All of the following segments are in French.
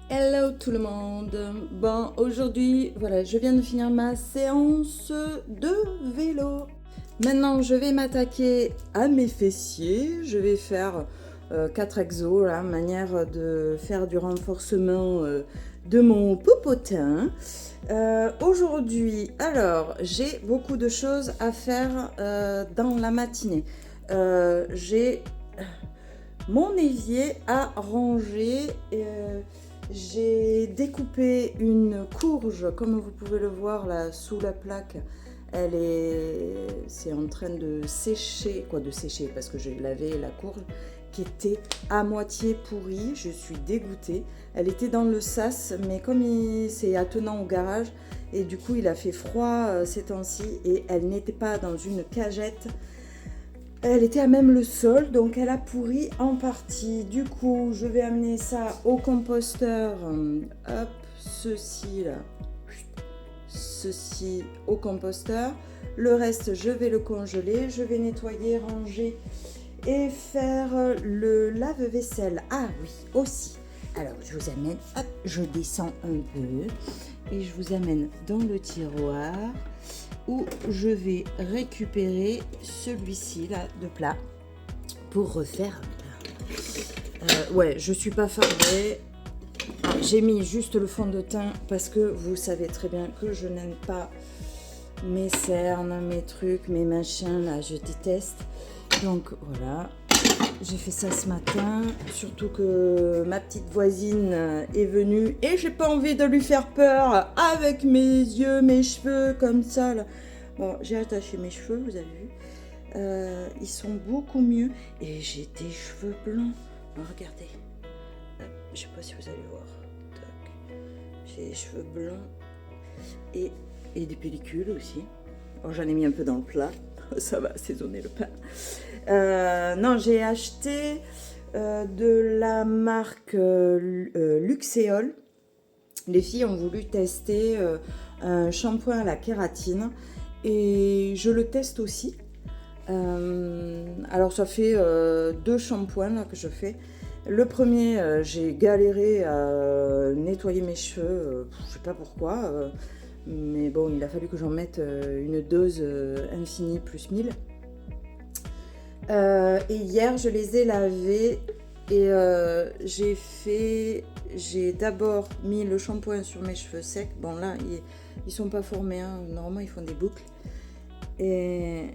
Hello tout le monde. Bon, aujourd'hui, voilà, je viens de finir ma séance de vélo. Maintenant, je vais m'attaquer à mes fessiers. Je vais faire 4 exos, là, manière de faire du renforcement de mon popotin. Aujourd'hui, alors, j'ai beaucoup de choses à faire dans la matinée. J'ai mon évier à ranger. J'ai découpé une courge, comme vous pouvez le voir là sous la plaque. C'est en train de sécher, parce que j'ai lavé la courge qui était à moitié pourrie. Je suis dégoûtée. Elle était dans le sas, mais comme c'est attenant au garage, et du coup il a fait froid ces temps-ci, et elle n'était pas dans une cagette. Elle était à même le sol, donc elle a pourri en partie. Du coup, je vais amener ça au composteur. Hop, ceci là. Ceci au composteur. Le reste, je vais le congeler. Je vais nettoyer, ranger et faire le lave-vaisselle. Ah oui, aussi. Alors, je vous amène, hop, je descends un peu et je vous amène dans le tiroir où je vais récupérer celui-ci là de plat pour refaire. Ouais, je suis pas fardée. J'ai mis juste le fond de teint parce que vous savez très bien que je n'aime pas mes cernes, mes trucs, mes machins là, je déteste. Donc voilà, j'ai fait ça ce matin, surtout que ma petite voisine est venue et j'ai pas envie de lui faire peur avec mes yeux, mes cheveux comme ça là. Bon, j'ai attaché mes cheveux, vous avez vu, ils sont beaucoup mieux et j'ai des cheveux blancs. Regardez, je sais pas si vous allez voir. J'ai des cheveux blancs et des pellicules aussi. Oh, j'en ai mis un peu dans le plat, ça va assaisonner le pain. Non, j'ai acheté de la marque Luxéol. Les filles ont voulu tester un shampoing à la kératine et je le teste aussi. Alors ça fait 2 shampoings là, que je fais. Le premier, j'ai galéré à nettoyer mes cheveux, je sais pas pourquoi, mais bon, il a fallu que j'en mette une dose infinie plus 1000. Et hier, je les ai lavés et j'ai d'abord mis le shampoing sur mes cheveux secs. Bon là, ils sont pas formés, hein. Normalement ils font des boucles. Et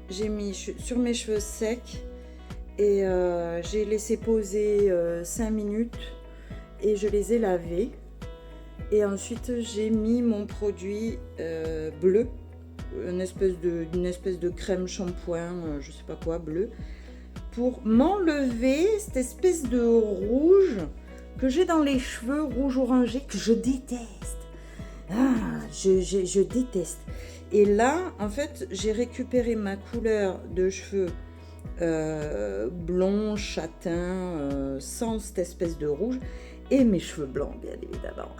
j'ai mis sur mes cheveux secs et j'ai laissé poser 5 minutes et je les ai lavés. Et ensuite j'ai mis mon produit bleu, une espèce de crème shampoing, je sais pas quoi, bleu, pour m'enlever cette espèce de rouge que j'ai dans les cheveux, rouge orangé, que je déteste. Je déteste. Et là, en fait, j'ai récupéré ma couleur de cheveux blond, châtain, sans cette espèce de rouge, et mes cheveux blancs, bien évidemment.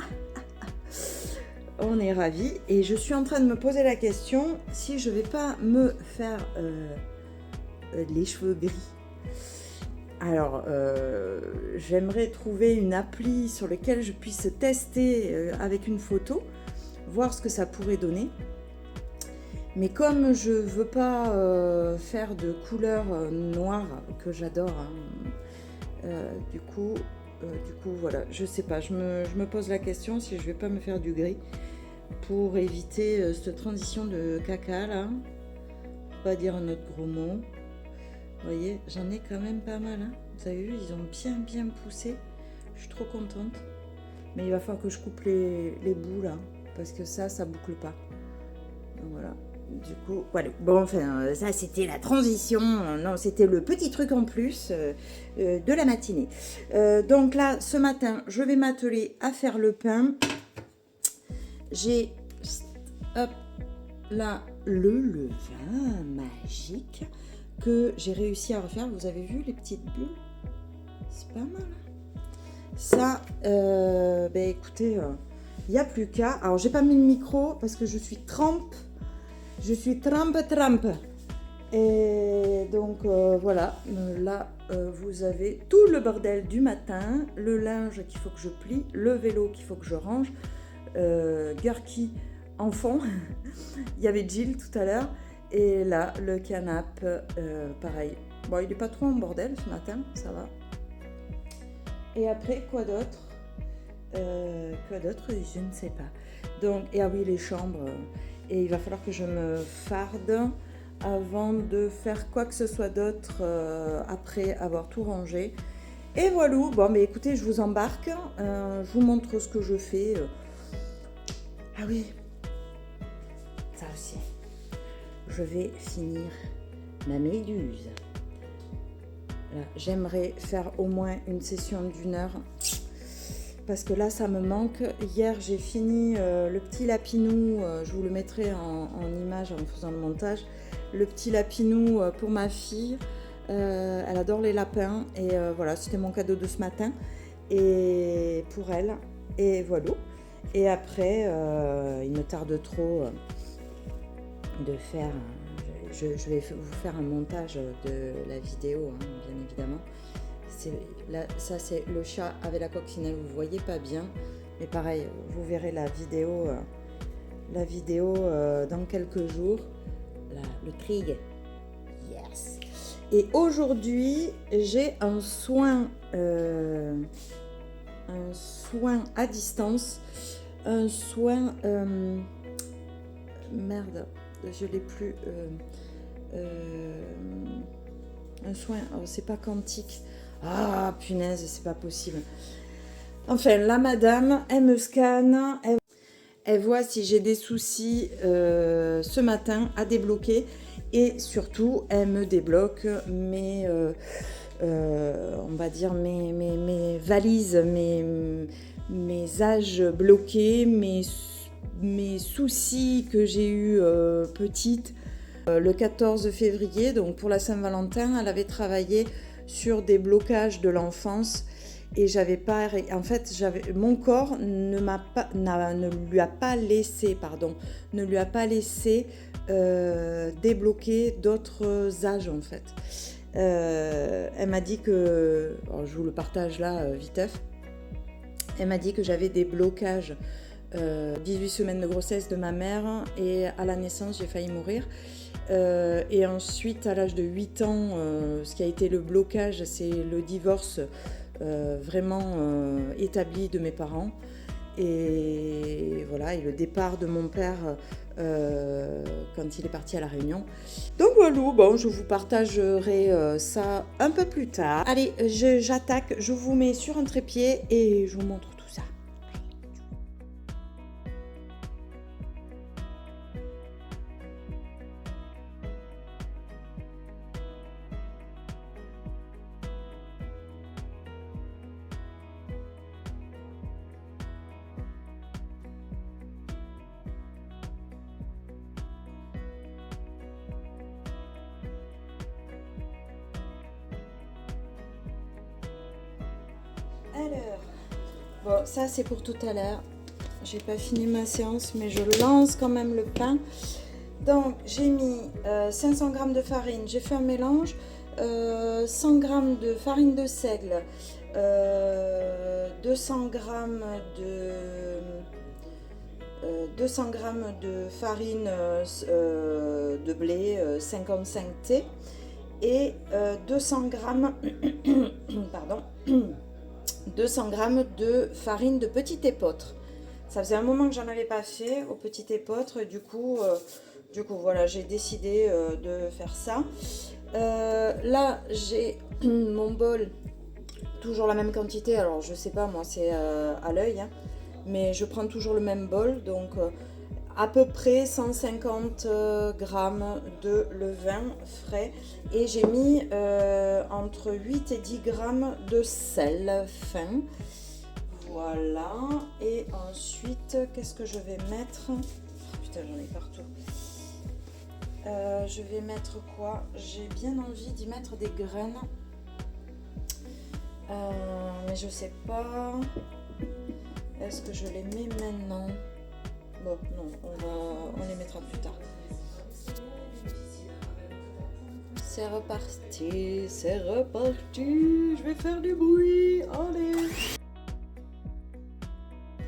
On est ravis. Et je suis en train de me poser la question si je vais pas me faire les cheveux gris. Alors, j'aimerais trouver une appli sur laquelle je puisse tester avec une photo, voir ce que ça pourrait donner. Mais comme je veux pas faire de couleur noire, que j'adore, hein, du coup, voilà, je sais pas, je me pose la question si je vais pas me faire du gris pour éviter cette transition de caca là, pour pas dire un autre gros mot. Vous voyez, j'en ai quand même pas mal, hein. Vous avez vu, ils ont bien poussé. Je suis trop contente. Mais il va falloir que je coupe les bouts là, parce que ça boucle pas. Donc voilà. Du coup, voilà. Bon, enfin, ça c'était la transition. Non, c'était le petit truc en plus de la matinée. Donc là, ce matin, je vais m'atteler à faire le pain. J'ai, hop, là, le levain magique que j'ai réussi à refaire. Vous avez vu les petites bulles? C'est pas mal, hein. Ça, ben écoutez, il n'y a plus qu'à. Alors, j'ai pas mis le micro parce que je suis trempe. Je suis trempe. Et donc, voilà. Là, vous avez tout le bordel du matin, le linge qu'il faut que je plie, le vélo qu'il faut que je range, Gurky en fond, il y avait Jill tout à l'heure, et là, le canapé, pareil. Bon, il n'est pas trop en bordel ce matin, ça va. Et après, quoi d'autre, je ne sais pas. Donc, et ah oui, les chambres. Et il va falloir que je me farde avant de faire quoi que ce soit d'autre après avoir tout rangé. Et voilà. Bon, mais écoutez, je vous embarque. Je vous montre ce que je fais. Ah oui, ça aussi. Je vais finir ma méduse. J'aimerais faire au moins une session d'1 heure parce que là ça me manque. Hier j'ai fini le petit lapinou, je vous le mettrai en image en faisant le montage, le petit lapinou pour ma fille. Elle adore les lapins et voilà, c'était mon cadeau de ce matin et pour elle, et voilà. Et après il me tarde trop de faire, je vais vous faire un montage de la vidéo, hein, bien évidemment. Là, ça c'est le chat avec la coccinelle, vous voyez pas bien, mais pareil, vous verrez la vidéo dans quelques jours. Là, le Krieg, yes. Et aujourd'hui, j'ai un soin à distance, un soin, merde, je l'ai plus, un soin, oh, c'est pas quantique. Ah, punaise, c'est pas possible. Enfin, la madame, elle me scanne, elle voit si j'ai des soucis ce matin à débloquer. Et surtout, elle me débloque mes, on va dire, mes valises, mes âges bloqués, mes soucis que j'ai eu petite. Le 14 février, donc pour la Saint-Valentin, elle avait travaillé sur des blocages de l'enfance et j'avais pas, en fait, mon corps ne lui a pas laissé débloquer d'autres âges en fait. Elle m'a dit que, alors je vous le partage là viteuf, elle m'a dit que j'avais des blocages 18 semaines de grossesse de ma mère et à la naissance j'ai failli mourir. Et ensuite, à l'âge de 8 ans, ce qui a été le blocage, c'est le divorce vraiment établi de mes parents. Et voilà, et le départ de mon père quand il est parti à La Réunion. Donc voilà, bon, je vous partagerai ça un peu plus tard. Allez, j'attaque, je vous mets sur un trépied et je vous montre tout ça. Alors, bon, ça c'est pour tout à l'heure. J'ai pas fini ma séance, mais je lance quand même le pain. Donc, j'ai mis 500 g de farine. J'ai fait un mélange. 100 g de farine de seigle. 200 g de farine de blé 55 T. Et 200 g pardon. 200 g de farine de petit épeautre. Ça faisait un moment que j'en avais pas fait au petit épeautre et du coup voilà, j'ai décidé de faire ça. Là j'ai mon bol, toujours la même quantité, alors je sais pas moi, c'est à l'œil, hein, mais je prends toujours le même bol, donc à peu près 150 g de levain frais et j'ai mis entre 8 et 10 g de sel fin. Voilà, et ensuite qu'est-ce que je vais mettre? Oh, putain, j'en ai partout. Je vais mettre quoi? J'ai bien envie d'y mettre des graines, mais je sais pas. Est-ce que je les mets maintenant? Bon, non, on les mettra plus tard. c'est reparti, c'est reparti. Je vais faire du bruit, allez.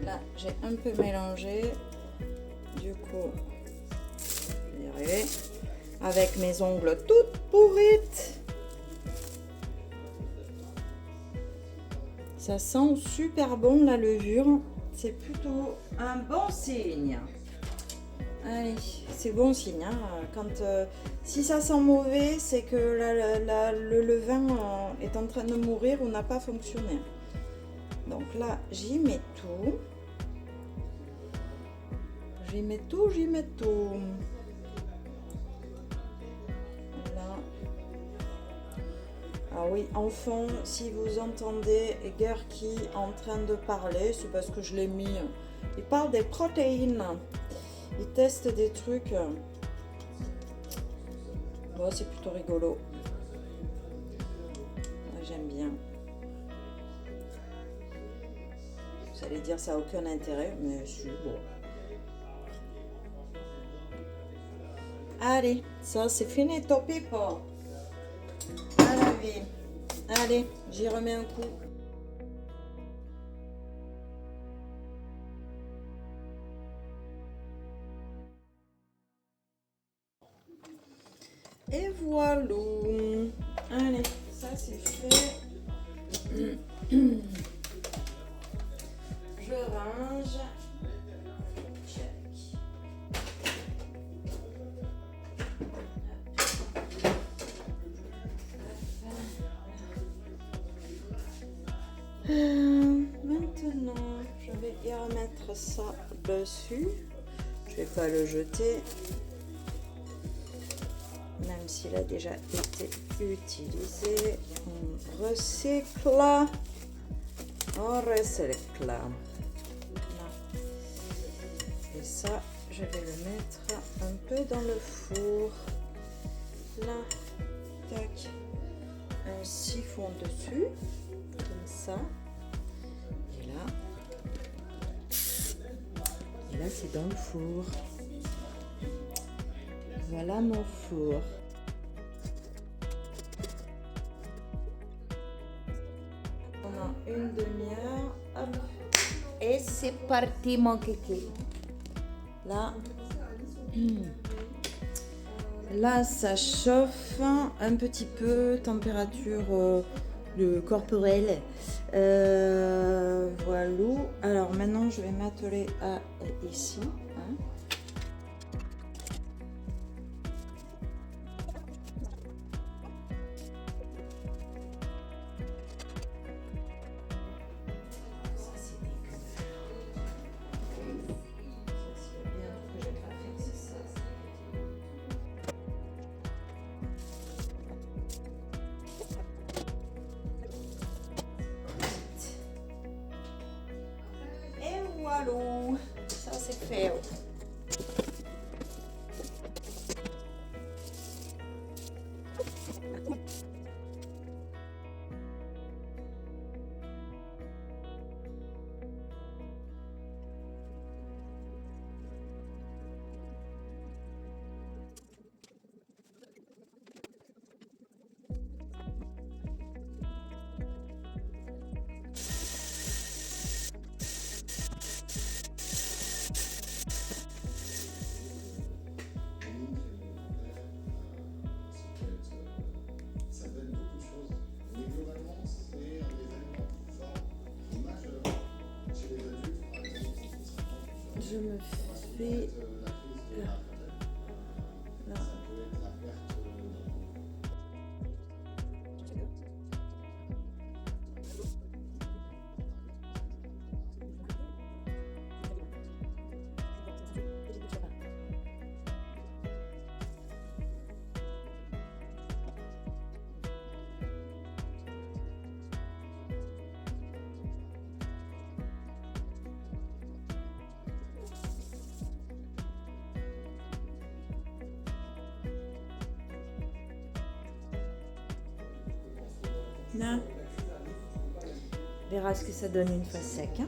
Là, j'ai un peu mélangé. Du coup, je vais y arriver. Avec mes ongles toutes pourrites. Ça sent super bon la levure. C'est plutôt un bon signe. Allez, c'est bon signe. Hein. Si ça sent mauvais, c'est que le levain est en train de mourir ou n'a pas fonctionné. Donc là, j'y mets tout. J'y mets tout. Là. Ah oui, en fond, si vous entendez Gerki en train de parler, c'est parce que je l'ai mis. Il parle des protéines. Il teste des trucs. Bon, c'est plutôt rigolo. Moi, j'aime bien. Vous allez dire ça n'a aucun intérêt, mais c'est bon. Allez, ça c'est fini, topé pas. À laver. Allez, j'y remets un coup. Et voilà. Allez, ça c'est fait. Je range. Check. Maintenant, je vais y remettre ça dessus. Je vais pas le jeter, même s'il a déjà été utilisé. On recycle. Là. Et ça, je vais le mettre un peu dans le four. Là, tac, un siphon dessus, comme ça. Et là c'est dans le four. Voilà mon four. Pendant une demi-heure, hop. Et c'est parti mon kéké. Là, là ça chauffe un petit peu, température corporelle. Voilà. Alors maintenant je vais m'atteler à ici. Hein. Ça c'est dégueu. Ça c'est bien que j'ai pas fait, c'est ça. Voilà, ça c'est fait. Je me fais là. Là, on verra ce que ça donne une fois sec. Hein.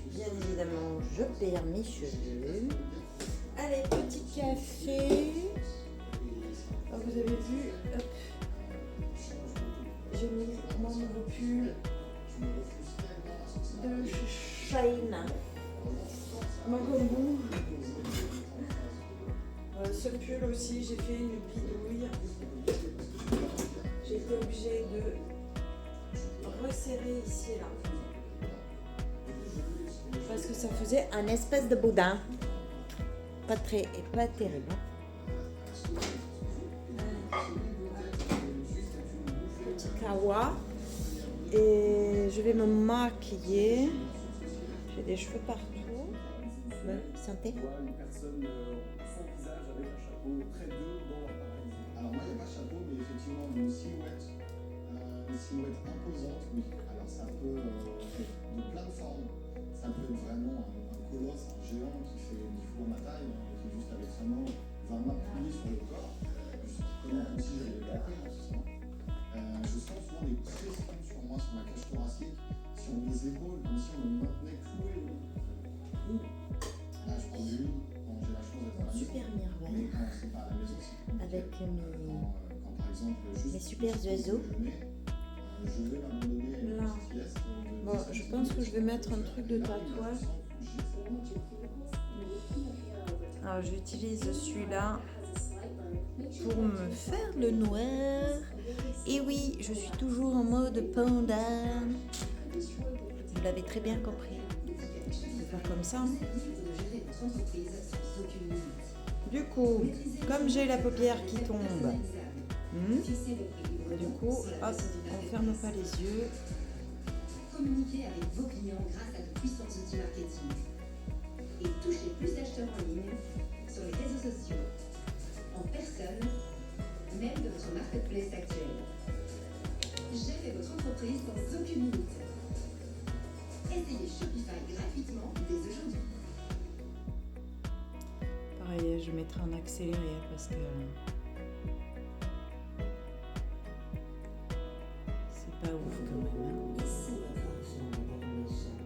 Bien évidemment, je perds mes cheveux. Allez, petit café. Alors, vous avez vu, hop, j'ai mis mon nouveau pull de Shine. Magombo. Ce pull aussi, j'ai fait une bidouille. J'ai été obligée de resserrer ici et là. Parce que ça faisait un espèce de boudin. Pas terrible. Petit kawa. Et je vais me maquiller. J'ai des cheveux partout. Santé. Une personne sans visage avec un chapeau près d'eux dans leur paradis. Alors moi il n'y a pas de chapeau mais effectivement une silhouette imposante, oui. Alors ça peut de plein de formes. Ça peut être vraiment un colosse, un géant qui fait ma taille, qui juste avec sa main va m'appuyer sur le corps. Comme si j'avais la conscience. Je sens souvent des pressions sur moi, sur ma cage thoracique, sur mes épaules, comme si on me maintenait cloué. Là, je prends de l'huile quand j'ai la chance d'être à la maison. Super miroir. Mais quand c'est pas à la maison, c'est compliqué. Avec Quand par exemple, juste mes super oiseaux. je vais m'abandonner à une Là. petite sieste. Bon, je pense que je vais mettre un truc de tatouage. Alors j'utilise celui-là pour me faire le noir. Et oui, je suis toujours en mode panda. Vous l'avez très bien compris. Je vais faire comme ça. Hein. Du coup, comme j'ai la paupière qui tombe, du coup, hop, on ferme pas les yeux. Communiquez avec vos clients grâce à de puissants outils marketing. Et touchez plus d'acheteurs en ligne, sur les réseaux sociaux, en personne, même de votre marketplace actuel. Gérez votre entreprise dans aucune limite. Essayez Shopify gratuitement dès aujourd'hui. Pareil, je mettrai en accéléré parce que c'est pas ouf quand même. Hein. Ici votre argent dans votre méchant.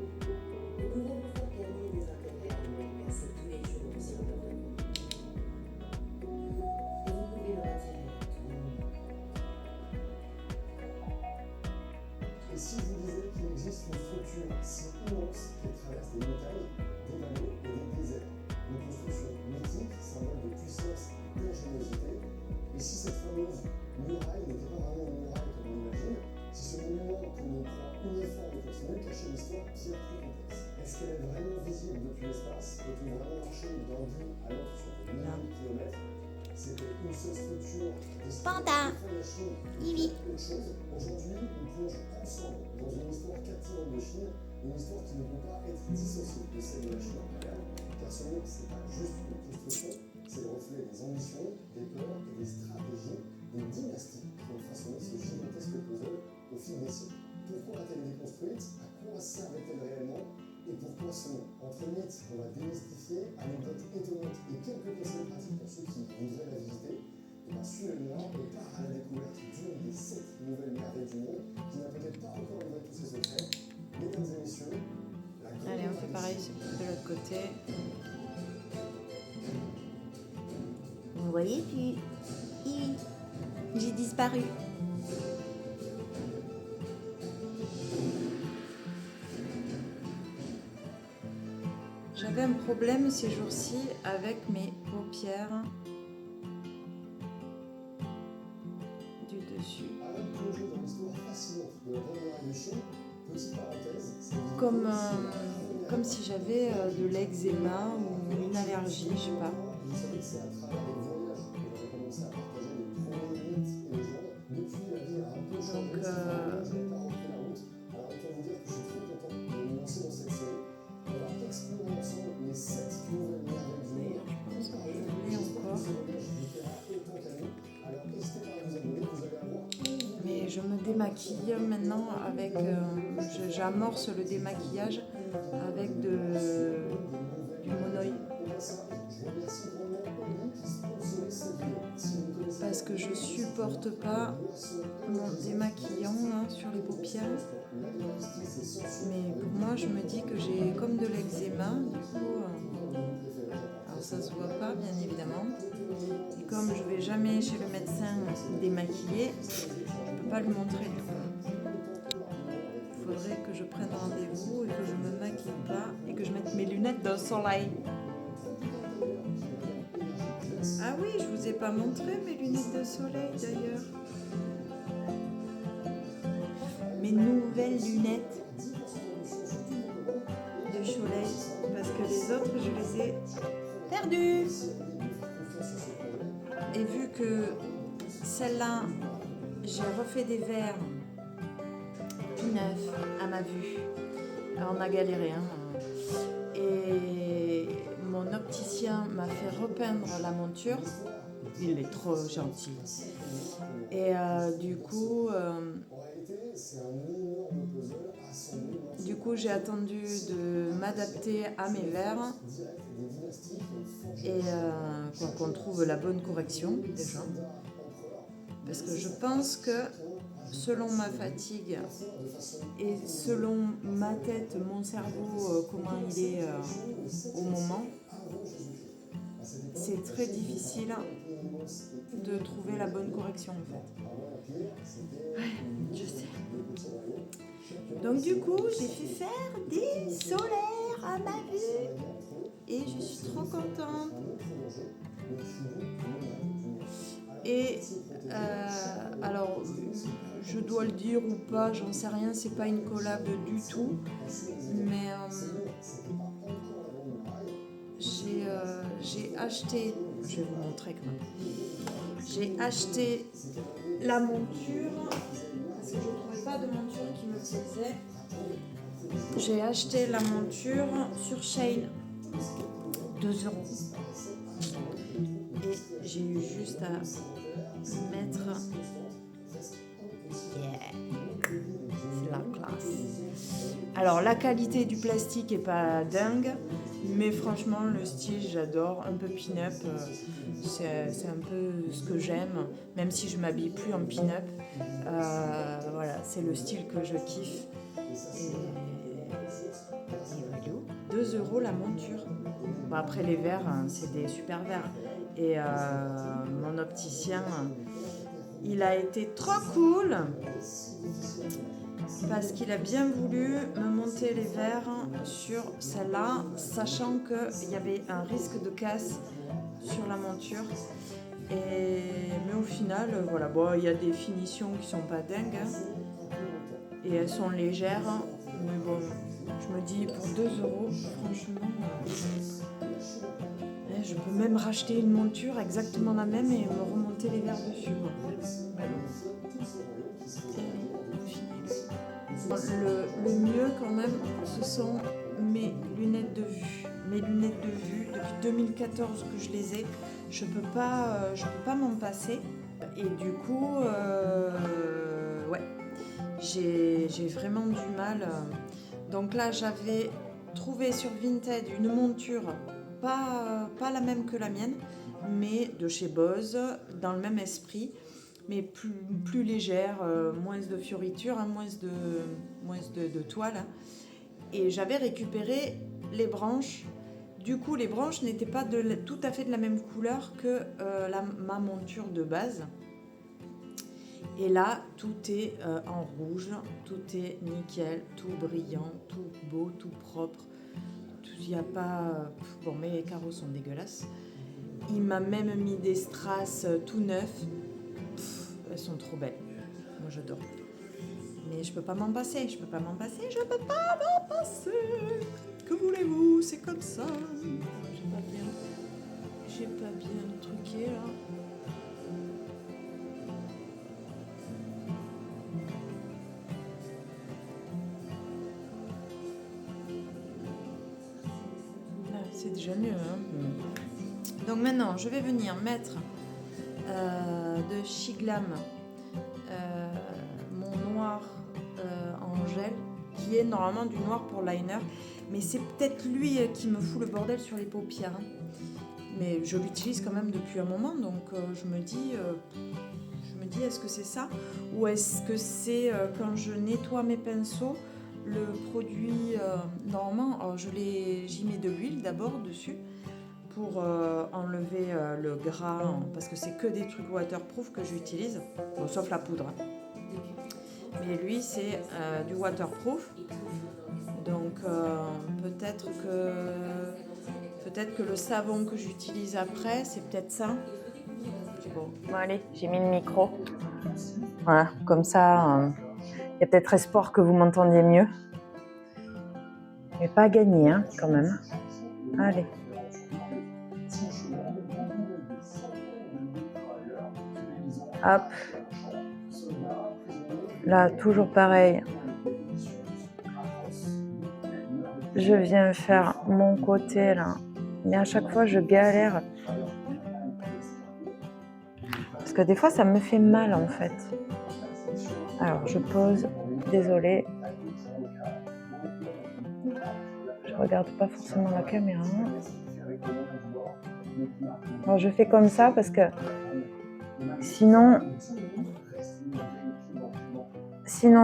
Nous voulons vous faire gagner des intérêts à nous verser tous les jours sur votre compte. Et vous pouvez le retirer à tout moment. Et si je vous disais qu'il existe une structure si immense qui traverse des montagnes, des vallées et des déserts, une construction mythique, symbole de puissance et d'ingéniosité, et si cette fameuse muraille n'était pas vraiment une muraille comme on l'imagine, si ce monument que l'on croit uniforme et continue cachait l'histoire bien plus complexe. Est-ce qu'elle est vraiment visible depuis l'espace? Peut-on vraiment marcher d'un bout à l'autre sur des milliers de kilomètres? C'était une seule structure Panda. destinée à défendre la Chine Oui. autre chose. Aujourd'hui, on plonge ensemble dans une histoire captivante de Chine, une histoire qui ne peut pas être dissociée de celle de la Chine impériale, car ce n'est pas juste une construction, c'est le reflet des ambitions, des peurs et des stratégies des dynasties qui ont façonné ce gigantesque puzzle au fil des siècles. Pourquoi a-t-elle été construite? À quoi servait-elle réellement? Et pourquoi ce nom? Entre mythes qu'on va démystifier, anecdotes étonnantes et quelques conseils pratiques pour ceux qui voudraient la visiter, et bien suivez-moi et part à la découverte d'une des 7 nouvelles merveilles du monde qui n'a peut-être pas encore livré tous ses secrets. Mesdames et messieurs, la grande Allez, on fait pareil de l'autre côté. Vous voyez, puis j'ai disparu. J'avais un problème ces jours-ci avec mes paupières du dessus. avant de plonger dans l'histoire fascinante de la grande muraille de Chine, petite parenthèse, c'est Comme si j'avais de l'eczéma ou une allergie, je sais pas. Vous savez que c'est à travers les voyages que j'avais commencé à partager les premiers mythes et légendes. Depuis, la vie a un peu changé. Donc, Je n'ai pas repris la route. Alors, autant vous dire que je suis très content de me lancer dans cette série. On va explorer ensemble les 7 nouvelles merveilles du monde. Je pense qu'on va oublier encore. Ce voyage vous plaira autant qu'à nous. Alors, n'hésitez pas à vous abonner. Vous allez avoir Mais je me démaquille maintenant avec. J'amorce le démaquillage avec du monoï. Parce que je supporte pas mon démaquillant là, sur les paupières. Mais pour moi, je me dis que j'ai comme de l'eczéma. Du coup, Alors ça se voit pas bien évidemment. Et comme je vais jamais chez le médecin démaquillé, je peux pas lui montrer tout. Il faudrait que je prenne rendez-vous et que je me maquille pas et que je mette mes lunettes de soleil. Ah oui, je vous ai pas montré mes lunettes de soleil d'ailleurs. Mes nouvelles lunettes de soleil, parce que les autres je les ai perdues. Et vu que celle-là, j'ai refait des verres tout neufs à ma vue. Alors, on a galéré, hein. Et mon opticien m'a fait repeindre la monture. Il est trop gentil. Et du coup, j'ai attendu de m'adapter à mes verres et qu'on trouve la bonne correction déjà. Parce que je pense que selon ma fatigue et selon ma tête, mon cerveau, comment il est au moment, c'est très difficile de trouver la bonne correction en fait. Ouais, je sais. Donc du coup, j'ai fait faire des solaires à ma vue et je suis trop contente. Et alors, je dois le dire ou pas, j'en sais rien, c'est pas une collab du tout, mais j'ai acheté, je vais vous montrer quand même, j'ai acheté la monture, parce que je ne trouvais pas de monture qui me plaisait, j'ai acheté la monture sur Shein, 2 €. Et j'ai eu juste à mettre, c'est la classe. Alors la qualité du plastique est pas dingue, mais franchement le style j'adore, un peu pin-up, c'est un peu ce que j'aime, même si je m'habille plus en pin-up. Voilà, c'est le style que je kiffe. Et voilà, 2 € la monture. Bon, après les verres, hein, c'est des super verres. Et mon opticien, il a été trop cool parce qu'il a bien voulu me monter les verres sur celle-là, sachant qu'il y avait un risque de casse sur la monture. Mais au final, voilà, bon, il y a des finitions qui sont pas dingues hein, et elles sont légères. Mais bon, je me dis pour 2 €, franchement. Je peux même racheter une monture exactement la même et me remonter les verres dessus. Le mieux quand même, ce sont mes lunettes de vue. Mes lunettes de vue, depuis 2014 que je les ai, je peux pas m'en passer. Et du coup, ouais, j'ai vraiment du mal. Donc là, j'avais trouvé sur Vinted une monture pas la même que la mienne, mais de chez Bose, dans le même esprit, mais plus légère, moins de fioritures, hein, moins de toile. Hein. Et j'avais récupéré les branches. Du coup, les branches n'étaient pas tout à fait de la même couleur que ma monture de base. Et là, tout est en rouge, tout est nickel, tout brillant, tout beau, tout propre. Il n'y a pas... Bon, mes carreaux sont dégueulasses. Il m'a même mis des strass tout neufs. Elles sont trop belles. Moi, j'adore. Mais je peux pas m'en passer. Je peux pas m'en passer. Que voulez-vous? C'est comme ça. J'ai pas bien truqué, là. C'est déjà mieux. Hein. Donc maintenant, je vais venir mettre de Shiglam mon noir en gel, qui est normalement du noir pour liner. Mais c'est peut-être lui qui me fout le bordel sur les paupières. Hein. Mais je l'utilise quand même depuis un moment, donc je me dis, est-ce que c'est ça? Ou est-ce que c'est quand je nettoie mes pinceaux, le produit normalement, alors j'y mets de l'huile d'abord dessus pour enlever le gras, parce que c'est que des trucs waterproof que j'utilise, bon, sauf la poudre. Hein. Mais lui, c'est du waterproof. Donc peut-être que le savon que j'utilise après, c'est peut-être ça. Bon, allez, j'ai mis le micro. Voilà, comme ça, il y a peut-être espoir que vous m'entendiez mieux. Mais pas gagné, hein, quand même. Allez. Hop. Là, toujours pareil. Je viens faire mon côté, là. Mais à chaque fois, je galère. Parce que des fois, ça me fait mal, en fait. Alors, je pose. Désolée. Je regarde pas forcément la caméra. Alors, je fais comme ça parce que sinon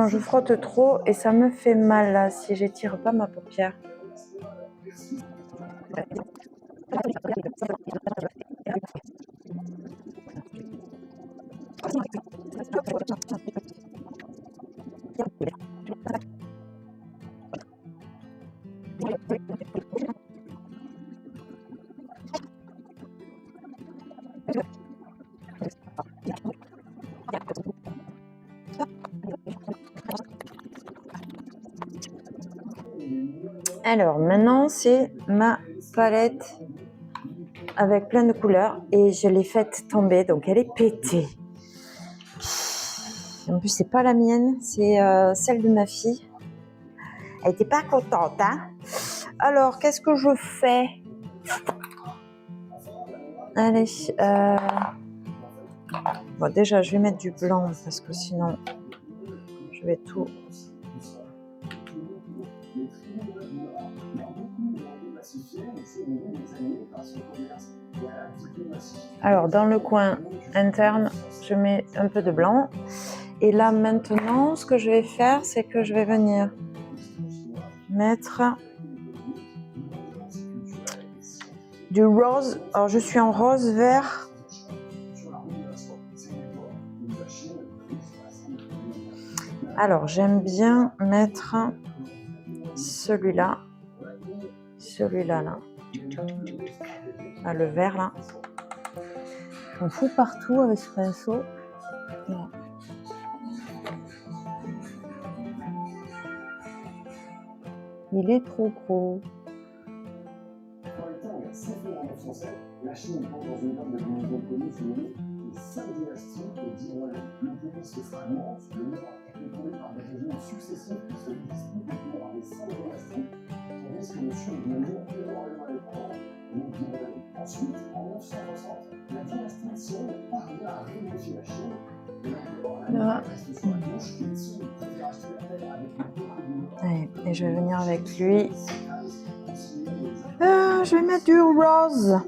je frotte trop et ça me fait mal là si j'étire pas ma paupière. Alors maintenant c'est ma palette avec plein de couleurs et je l'ai faite tomber, donc elle est pétée. En plus c'est pas la mienne, c'est celle de ma fille. Elle était pas contente, hein. Alors qu'est-ce que je fais? Allez, bon déjà je vais mettre du blanc parce que sinon je vais tout. Alors dans le coin interne, je mets un peu de blanc. Et là maintenant, ce que je vais faire, c'est que je vais venir mettre du rose. Alors je suis en rose vert. Alors j'aime bien mettre celui-là là. Ah, le vert là. On fout partout avec ce pinceau. Non. Il est trop gros. La Chine entre dans une gamme de divisions connues sous le nom des 5 dynasties et 10 royaumes. Le pays se fragmente, le nord est contrôlé par des régimes successifs qui se disputent au pouvoir des 5 dynasties qui risquent de suivre de nouveaux royaumes indépendants. Ensuite, en 960, la dynastie Qing parvient à réunifier la Chine. Allez, et je vais venir avec lui. Je vais mettre du rose.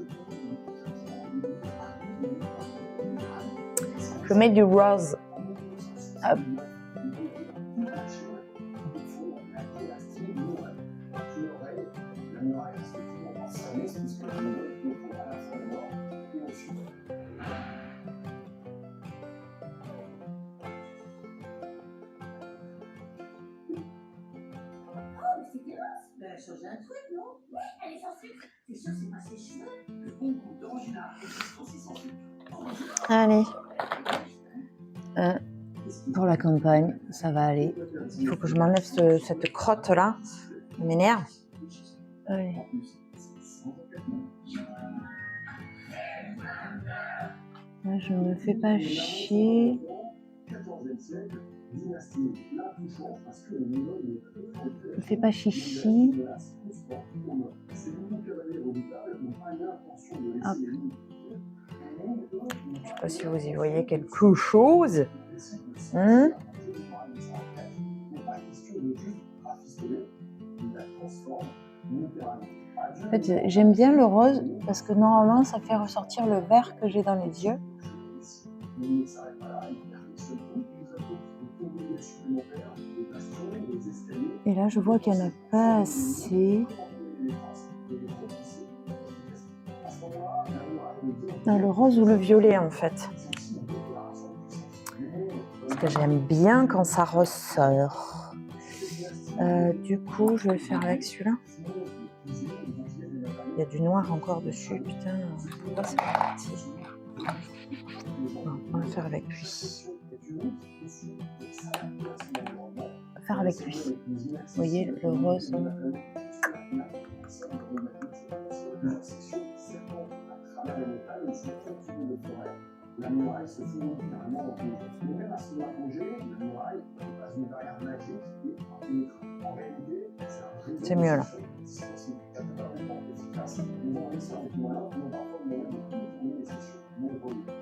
Je mets du rose. Hop. Elle a changé un truc, non? Ouais, elle est sans sucre. T'es sûr que c'est pas ses cheveux? Le bon goût d'Orangina est aussi sans sucre. Allez. Pour la campagne, ça va aller. Il faut que je m'enlève cette crotte là. Ça m'énerve. Allez. Là, je me fais pas chier. Je fais pas chichi. Hop. Je sais pas si vous y voyez quelque chose. En fait, j'aime bien le rose parce que normalement ça fait ressortir le vert que j'ai dans les yeux. Et là je vois qu'il n'y en a pas assez. dans le rose ou le violet en fait. Parce que j'aime bien quand ça ressort. Du coup, je vais faire avec celui-là. Il y a du noir encore dessus, putain. Là, c'est pas parti. Non, on va faire avec lui. On va faire avec lui. Vous voyez, le rose. La muraille se finit littéralement en plongée. Mais même à ce plongée, la muraille passe une barrière magique et impénétrable. En réalité, c'est un réseau. C'est mieux là. Dispensible, catalogiquement efficace. Les envahisseurs des moyens ont parfois le moyen de contourner les sessions non reliées.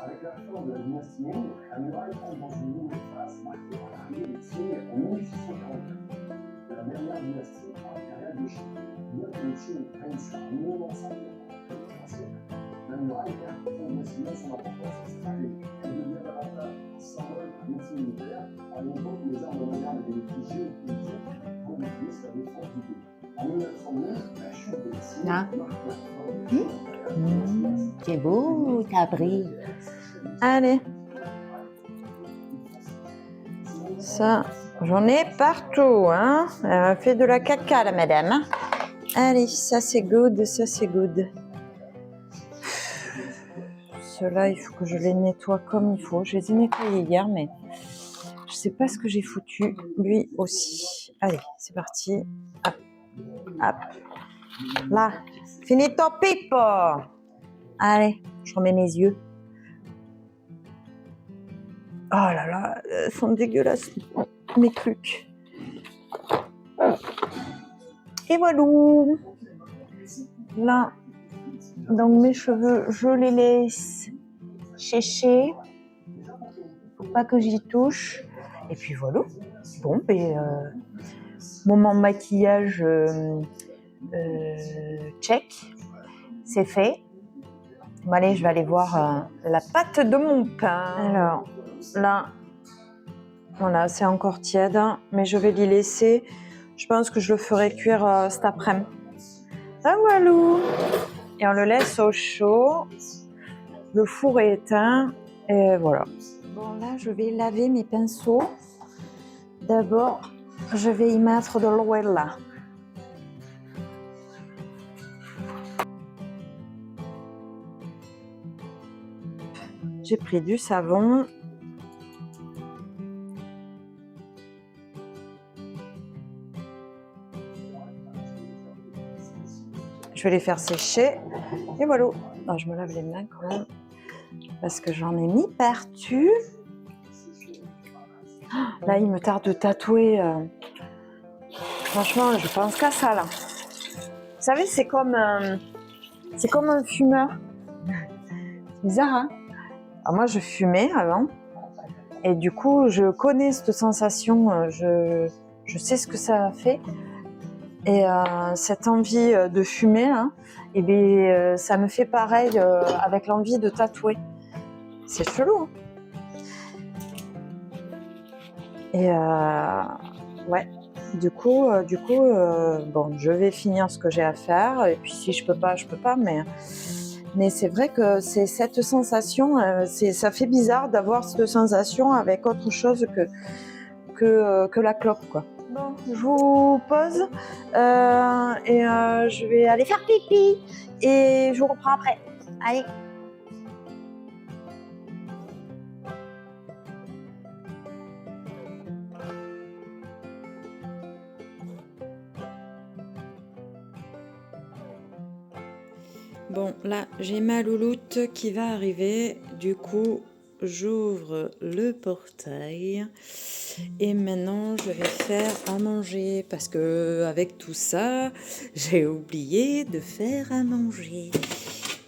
Avec la réforme de la dynastie Ming, la muraille entre dans une nouvelle phase marquée par l'arrivée des Qing en 1644. De la dernière dynastie impériale de Chine. Bien que le Qing règne sur un nouvel ensemble de siècle, la muraille perd progressivement son importance stratégique. Elle devient davantage un symbole d'un outil militaire à l'époque où les armes modernes avaient des prix géopolitiques pour la défense du pays. En 1911, la chute des Qing marque la fin de la Chine. C'est beau, ta brille. Allez. Ça, j'en ai partout, hein. Elle m'a fait de la caca, la madame. Hein. Allez, ça c'est good, ça c'est good. Ceux-là, il faut que je les nettoie comme il faut. Je les ai nettoyés hier, mais je sais pas ce que j'ai foutu. Lui aussi. Allez, c'est parti. Hop, hop. Là, finito pipo. Allez, je remets mes yeux. Oh là là, elles sont dégueulasses, mes trucs. Et voilà. Là, donc mes cheveux, je les laisse sécher. Faut pas que j'y touche. Et puis voilà. Bon, ben, moment maquillage check. C'est fait. Bon, allez, je vais aller voir la pâte de mon pain. Alors, là, voilà, c'est encore tiède, mais je vais l'y laisser. Je pense que je le ferai cuire cet après-midi. Ah, voilà. Et on le laisse au chaud. Le four est éteint. Et voilà. Bon, là, je vais laver mes pinceaux. D'abord, je vais y mettre de l'huile là. J'ai pris du savon. Je vais les faire sécher. Et voilà. Non, je me lave les mains quand même. Parce que j'en ai mis partout. Là, il me tarde de tatouer. Franchement, je pense qu'à ça là. Vous savez, c'est comme un fumeur. C'est bizarre, hein? Alors moi, je fumais avant. Et du coup, je connais cette sensation. Je sais ce que ça fait. Et cette envie de fumer, hein, et bien, ça me fait pareil avec l'envie de tatouer. C'est chelou. Hein. Et ouais, du coup, bon, je vais finir ce que j'ai à faire. Et puis si je peux pas, je peux pas. Mais c'est vrai que c'est cette sensation, ça fait bizarre d'avoir cette sensation avec autre chose que la clope, quoi. Bon, je vous pose et je vais aller faire pipi et je vous reprends après. Allez. Bon, là, j'ai ma louloute qui va arriver. Du coup, j'ouvre le portail. Et maintenant, je vais faire à manger parce que avec tout ça, j'ai oublié de faire à manger.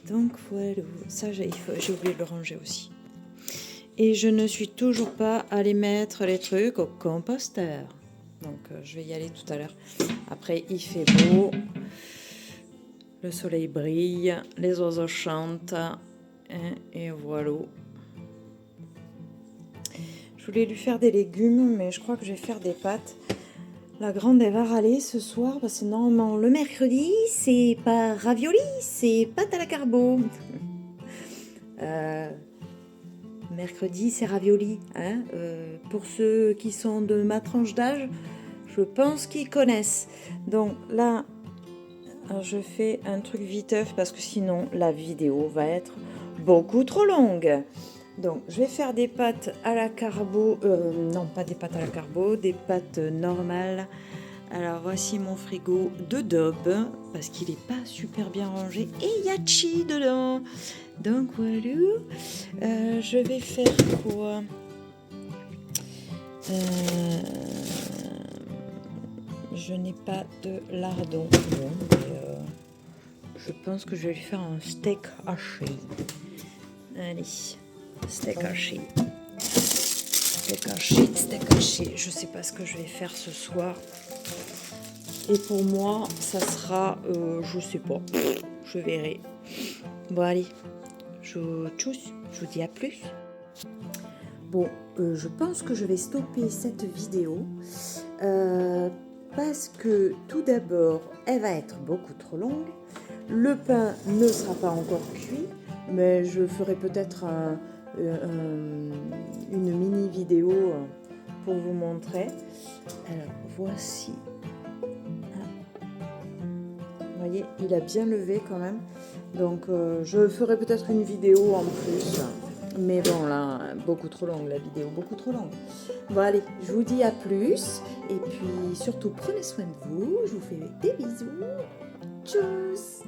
Donc voilà, ça j'ai oublié de le ranger aussi. Et je ne suis toujours pas allée mettre les trucs au composteur. Donc je vais y aller tout à l'heure. Après, il fait beau, le soleil brille, les oiseaux chantent et voilà. Je voulais lui faire des légumes, mais je crois que je vais faire des pâtes. La grande, elle va râler ce soir, parce que normalement, le mercredi, c'est pas ravioli, c'est pâte à la carbo. Mercredi, c'est ravioli. Hein, pour ceux qui sont de ma tranche d'âge, je pense qu'ils connaissent. Donc là, je fais un truc viteuf parce que sinon la vidéo va être beaucoup trop longue. Donc je vais faire des pâtes à la carbo, non pas des pâtes à la carbo, des pâtes normales. Alors voici mon frigo de daube parce qu'il n'est pas super bien rangé et il y a chi dedans. Donc voilà, je vais faire quoi? Je n'ai pas de lardon, bon, mais je pense que je vais lui faire un steak haché. Allez, steak haché. Steak haché, steak haché. Je sais pas ce que je vais faire ce soir. Et pour moi, ça sera, je sais pas, je verrai. Bon allez, tchuss, je vous dis à plus. Bon, je pense que je vais stopper cette vidéo parce que tout d'abord, elle va être beaucoup trop longue. Le pain ne sera pas encore cuit, mais je ferai peut-être une mini vidéo pour vous montrer. Alors voici. Vous voyez, il a bien levé quand même. Donc je ferai peut-être une vidéo en plus. Mais bon là, beaucoup trop longue la vidéo, beaucoup trop longue. Bon allez, je vous dis à plus. Et puis surtout, prenez soin de vous. Je vous fais des bisous. Tchuss!